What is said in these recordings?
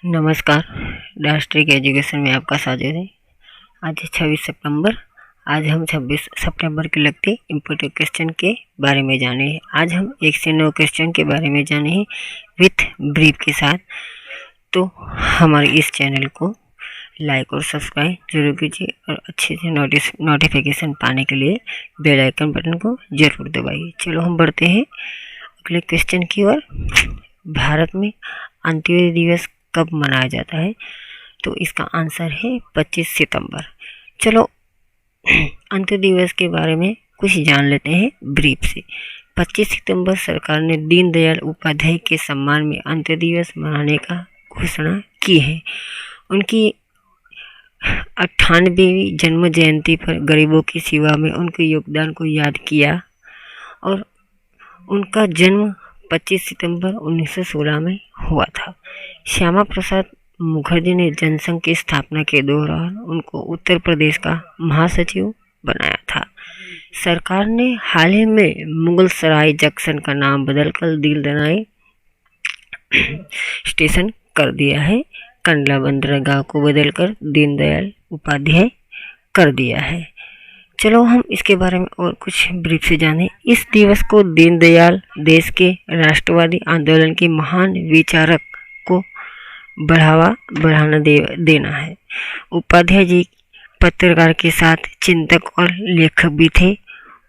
नमस्कार। राष्ट्रीय एजुकेशन में आपका स्वागत है। आज है 26 सितंबर। आज हम 26 सितंबर के लगते इम्पोर्टेंट क्वेश्चन के बारे में जाने हैं। आज हम 1 से 9 क्वेश्चन के बारे में जाने हैं विथ ब्रीफ के साथ। तो हमारे इस चैनल को लाइक और सब्सक्राइब जरूर कीजिए और अच्छे से नोटिफिकेशन पाने के लिए बेल आइकन बटन को जरूर दबाइए। चलो हम बढ़ते हैं अगले क्वेश्चन की ओर। भारत में अंत्योदय दिवस कब मनाया जाता है? तो इसका आंसर है 25 सितंबर। चलो अंत्योदय दिवस के बारे में कुछ जान लेते हैं ब्रीफ से। 25 सितंबर सरकार ने दीनदयाल उपाध्याय के सम्मान में अंत्योदय दिवस मनाने का घोषणा की है। उनकी 98वीं जन्म जयंती पर गरीबों की सेवा में उनके योगदान को याद किया और उनका जन्म 25 सितंबर 1916 में हुआ था। श्यामा प्रसाद मुखर्जी ने जनसंघ की स्थापना के दौरान उनको उत्तर प्रदेश का महासचिव बनाया था। सरकार ने हाल ही में मुगल सराय जंक्शन का नाम बदलकर दीनदयाल स्टेशन कर दिया है। कंडला बंदरगाह को बदलकर दीनदयाल उपाध्याय कर दिया है। चलो हम इसके बारे में और कुछ ब्रीफ से जानें। इस दिवस को दीनदयाल देश के राष्ट्रवादी आंदोलन के महान विचारक को बढ़ाना देना है। उपाध्याय जी पत्रकार के साथ चिंतक और लेखक भी थे।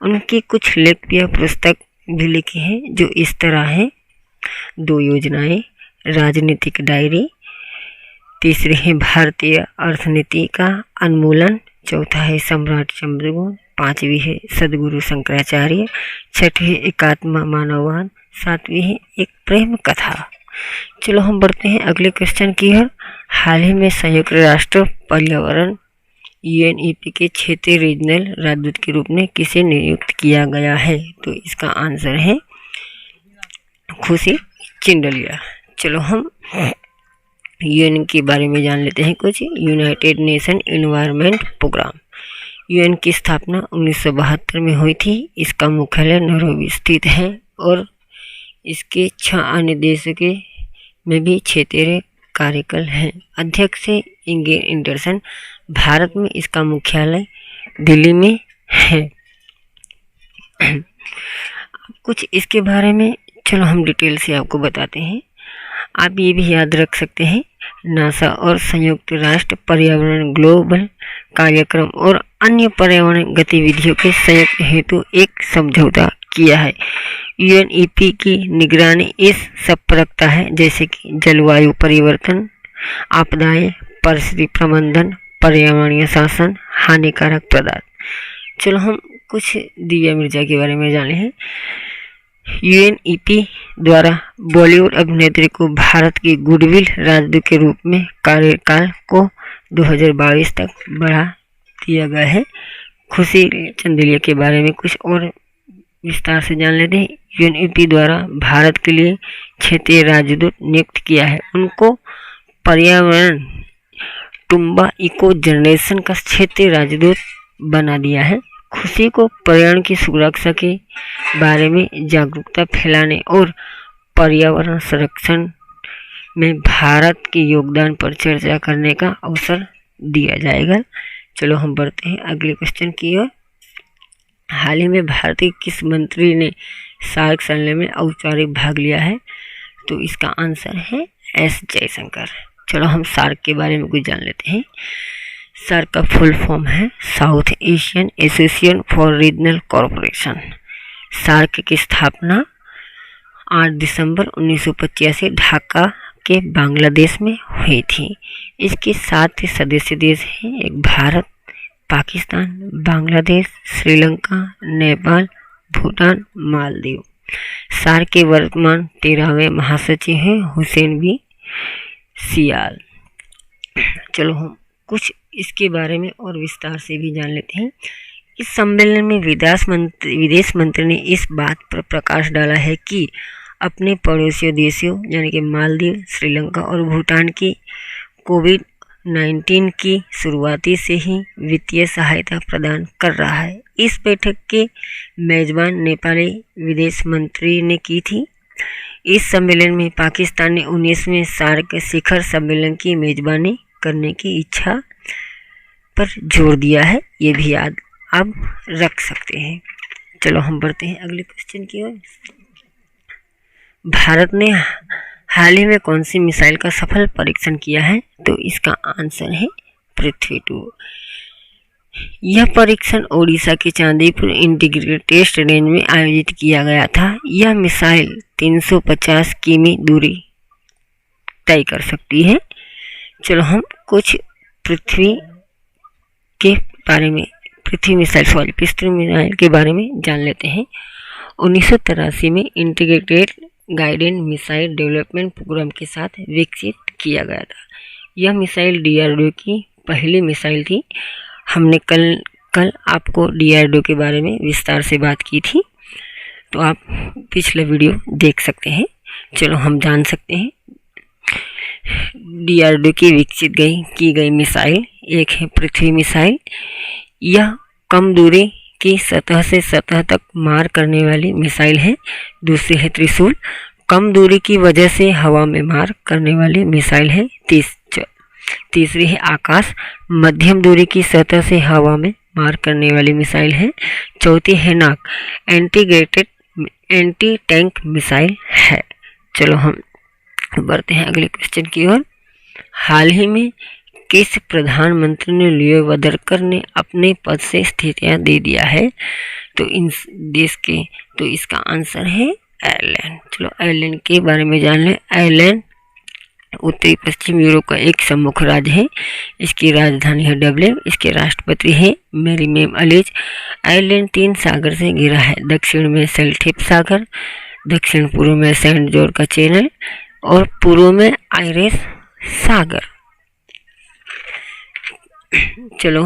उनकी कुछ लोकप्रिय पुस्तक भी लिखी हैं जो इस तरह हैं: 2 योजनाएं, राजनीतिक डायरी, तीसरी है भारतीय अर्थनीति का उन्मूलन, चौथा है सम्राट चंद्रगुप्त, 5वीं है सदगुरु शंकराचार्य, 6वीं है एकात्म मानववाद, 7वीं है एक प्रेम कथा। चलो हम बढ़ते हैं अगले क्वेश्चन की ओर। हाल ही में संयुक्त राष्ट्र पर्यावरण UNEP के क्षेत्रीय रीजनल राजदूत के रूप में किसे नियुक्त किया गया है? तो इसका आंसर है खुशी चिंडलिया। चलो हम UN के बारे में जान लेते हैं कुछ। United Nation Environment Programme UN की स्थापना 1972 में हुई थी। इसका मुख्यालय नैरोबी स्थित है और इसके 6 अन्य देशों के में भी क्षेत्रीय कार्यकाल हैं। अध्यक्ष है इंगे एंडरसन। भारत में इसका मुख्यालय दिल्ली में है। कुछ इसके बारे में चलो हम डिटेल से आपको बताते हैं। आप ये भी याद रख सकते हैं, नासा और संयुक्त राष्ट्र पर्यावरण ग्लोबल कार्यक्रम और अन्य पर्यावरण गतिविधियों के संयुक्त हेतु एक समझौता किया है। UNEP की निगरानी इस सब पर रखता है, जैसे कि जलवायु परिवर्तन, आपदाएं, परिस्थिति प्रबंधन, पर्यावरणीय शासन, हानिकारक पदार्थ। चलो हम कुछ दिव्या मिर्जा के बारे में जाने हैं। UNEP द्वारा बॉलीवुड अभिनेत्री को भारत की गुडविल राजदूत के रूप में कार्यकाल को 2022 तक बढ़ा दिया गया है। खुशी चंदेलिया के बारे में कुछ और विस्तार से जान लेते हैं। UNEP द्वारा भारत के लिए क्षेत्रीय राजदूत नियुक्त किया है। उनको पर्यावरण टुम्बा इको जनरेशन का क्षेत्रीय राजदूत बना दिया है। खुशी को पर्यावरण की सुरक्षा के बारे में जागरूकता फैलाने और पर्यावरण संरक्षण में भारत के योगदान पर चर्चा करने का अवसर दिया जाएगा। चलो हम बढ़ते हैं अगले क्वेश्चन की ओर। हाल ही में भारतीय किस मंत्री ने सार्क सम्मेलन में औपचारिक भाग लिया है? तो इसका आंसर है S जयशंकर। चलो हम सार्क के बारे में कुछ जान लेते हैं। सार्क का फुल फॉर्म है South Asian Association for Regional Cooperation. SAARC की स्थापना 8 दिसंबर 1985 ढाका के बांग्लादेश में हुई थी। इसके 7 सदस्य देश हैं: एक भारत, पाकिस्तान, बांग्लादेश, श्रीलंका, नेपाल, भूटान, मालदीव। सार्क के वर्तमान 13वें महासचिव हैं हुसैन बी सियाल। चलो हम कुछ इसके बारे में और विस्तार से भी जान लेते हैं। इस सम्मेलन में विदेश मंत्री ने इस बात पर प्रकाश डाला है कि अपने पड़ोसी देशों यानी कि मालदीव, श्रीलंका और भूटान की कोविड-19 की शुरुआती से ही वित्तीय सहायता प्रदान कर रहा है। इस बैठक के मेजबान नेपाली विदेश मंत्री ने की थी। इस सम्मेलन में पाकिस्तान ने 19वें सार्क शिखर सम्मेलन की मेजबानी करने की इच्छा पर जोर दिया है। ये भी याद आप रख सकते हैं। चलो हम बढ़ते हैं अगले क्वेश्चन की ओर। भारत ने हाल ही में कौन सी मिसाइल का सफल परीक्षण किया है? तो इसका आंसर है पृथ्वी-2। यह परीक्षण ओडिशा के चांदीपुर इंटीग्रेटेड टेस्ट रेंज में आयोजित किया गया था। यह मिसाइल 350 किमी दूरी तय कर सकती है। चलो हम कुछ पृथ्वी मिसाइल के बारे में जान लेते हैं। 1983 में Integrated Guided Missile Development Programme के साथ विकसित किया गया था। यह मिसाइल डीआरडीओ की पहली मिसाइल थी। हमने कल आपको डीआरडीओ के बारे में विस्तार से बात की थी, तो आप पिछले वीडियो देख सकते हैं। चलो हम जान सकते हैं डीआरडीओ की विकसित की गई मिसाइल। एक है पृथ्वी मिसाइल। यह कम दूरी की सतह से सतह तक मार करने वाली मिसाइल है। दूसरी है त्रिशूल, कम दूरी की वजह से हवा में मार करने वाली मिसाइल है। तीसरी है आकाश, मध्यम दूरी की सतह से हवा में मार करने वाली मिसाइल है। चौथी है नाग, एंटी टैंक मिसाइल है। चलो हम बढ़ते हैं अगले क्वेश्चन की ओर। हाल ही में किस प्रधानमंत्री ने लियो वदरकर ने अपने पद से इस्तीफा दे दिया है? तो इसका आंसर है आयरलैंड। चलो आयरलैंड के बारे में जान लें। आयरलैंड उत्तरी पश्चिम यूरोप का एक सम्मुख राज्य है। इसकी राजधानी है डबलिन। इसके राष्ट्रपति हैं मैरी मेम अलीज। आयरलैंड 3 सागर से घिरा है। दक्षिण में सेल्टिक सागर, दक्षिण पूर्व में सेंट जॉर्ज का चैनल और पूर्व में आयरिश सागर। चलो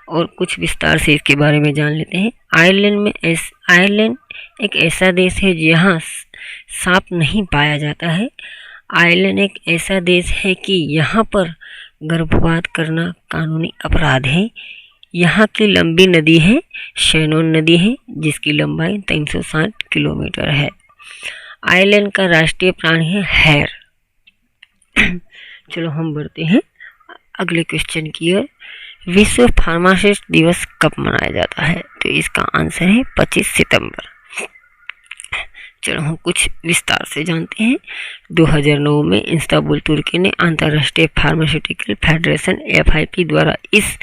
और कुछ विस्तार से इसके बारे में जान लेते हैं। आयरलैंड एक ऐसा देश है जहाँ सांप नहीं पाया जाता है। आयरलैंड एक ऐसा देश है कि यहाँ पर गर्भपात करना कानूनी अपराध है। यहाँ की लंबी नदी है शैनॉन नदी है, जिसकी लंबाई 360 किलोमीटर है। आयरलैंड का राष्ट्रीय प्राणी है हैर। चलो हम बढ़ते हैं अगले क्वेश्चन की ओर। विश्व फार्मासिस्ट दिवस कब मनाया जाता है? तो इसका आंसर है 25 सितंबर। चलो हम कुछ विस्तार से जानते हैं। 2009 में इस्तांबुल तुर्की ने अंतर्राष्ट्रीय फार्मास्यूटिकल फेडरेशन FIP द्वारा इस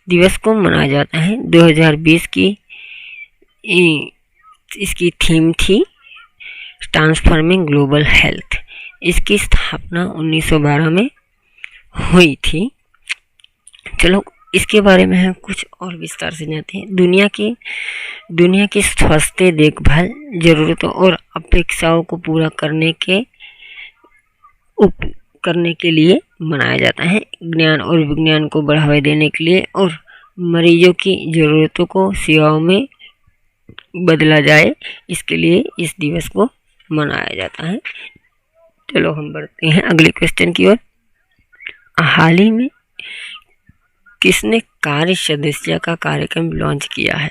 दिवस को मनाया जाता है। 2020 की इसकी थीम थी ट्रांसफॉर्मिंग ग्लोबल हेल्थ। इसकी स्थापना 1912 में हुई थी। चलो इसके बारे में हम कुछ और विस्तार से जानते हैं। दुनिया की स्वास्थ्य देखभाल जरूरतों और अपेक्षाओं को पूरा करने के लिए मनाया जाता है। ज्ञान और विज्ञान को बढ़ावा देने के लिए और मरीजों की ज़रूरतों को सेवाओं में बदला जाए, इसके लिए इस दिवस को मनाया जाता है। चलो हम बढ़ते हैं अगले क्वेश्चन की ओर। हाल ही में किसने कार्य सदस्य का कार्यक्रम लॉन्च किया है?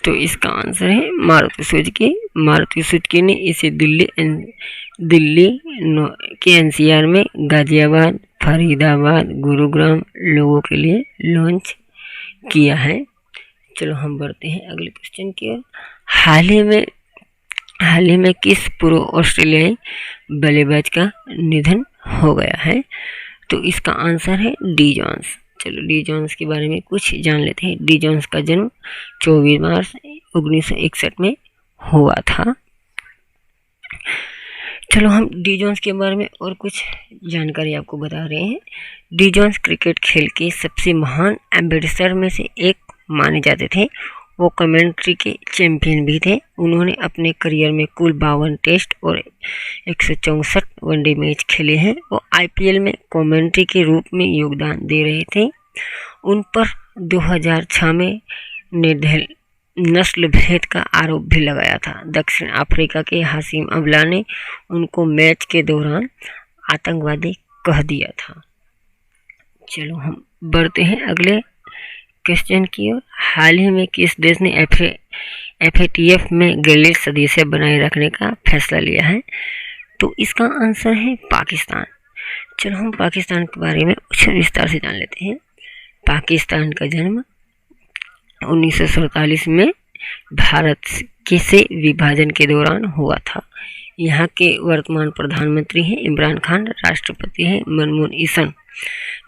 तो इसका आंसर है मारुति सुजुकी। मारुति सुजुकी ने इसे दिल्ली के NCR में गाजियाबाद, फरीदाबाद, गुरुग्राम लोगों के लिए लॉन्च किया है। चलो हम बढ़ते हैं अगले क्वेश्चन की ओर। हाल ही में किस पूर्व ऑस्ट्रेलियाई बल्लेबाज का निधन हो गया है? तो इसका आंसर है डी जोन्स। चलो डी जोन्स के बारे में कुछ जान लेते हैं। डी जोन्स का जन्म 24 मार्च 1961 में हुआ था। चलो हम डी जोन्स के बारे में और कुछ जानकारी आपको बता रहे हैं। डी जोन्स क्रिकेट खेल के सबसे महान एम्बेसडर में से एक माने जाते थे। वो कमेंट्री के चैंपियन भी थे। उन्होंने अपने करियर में कुल 52 टेस्ट और 164 वनडे मैच खेले हैं। वो IPL में कमेंट्री के रूप में योगदान दे रहे थे। उन पर 2006 में नस्ल भेद का आरोप भी लगाया था। दक्षिण अफ्रीका के हाशिम अमला ने उनको मैच के दौरान आतंकवादी कह दिया था। चलो हम बढ़ते हैं अगले क्वेश्चन की ओर। हाल ही में किस देश ने FATF में गैलिट सदस्य बनाए रखने का फैसला लिया है? तो इसका आंसर है पाकिस्तान। चलो हम पाकिस्तान के बारे में कुछ विस्तार से जान लेते हैं। पाकिस्तान का जन्म 1947 में भारत के से विभाजन के दौरान हुआ था। यहाँ के वर्तमान प्रधानमंत्री हैं इमरान खान, राष्ट्रपति हैं मनमोहन ईसन।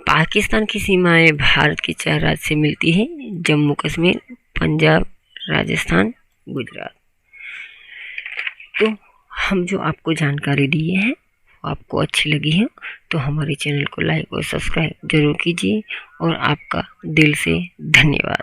पाकिस्तान की सीमाएं भारत के 4 राज्य से मिलती हैं: जम्मू कश्मीर, पंजाब, राजस्थान, गुजरात। तो हम जो आपको जानकारी दिए हैं वो आपको अच्छी लगी है तो हमारे चैनल को लाइक और सब्सक्राइब जरूर कीजिए और आपका दिल से धन्यवाद।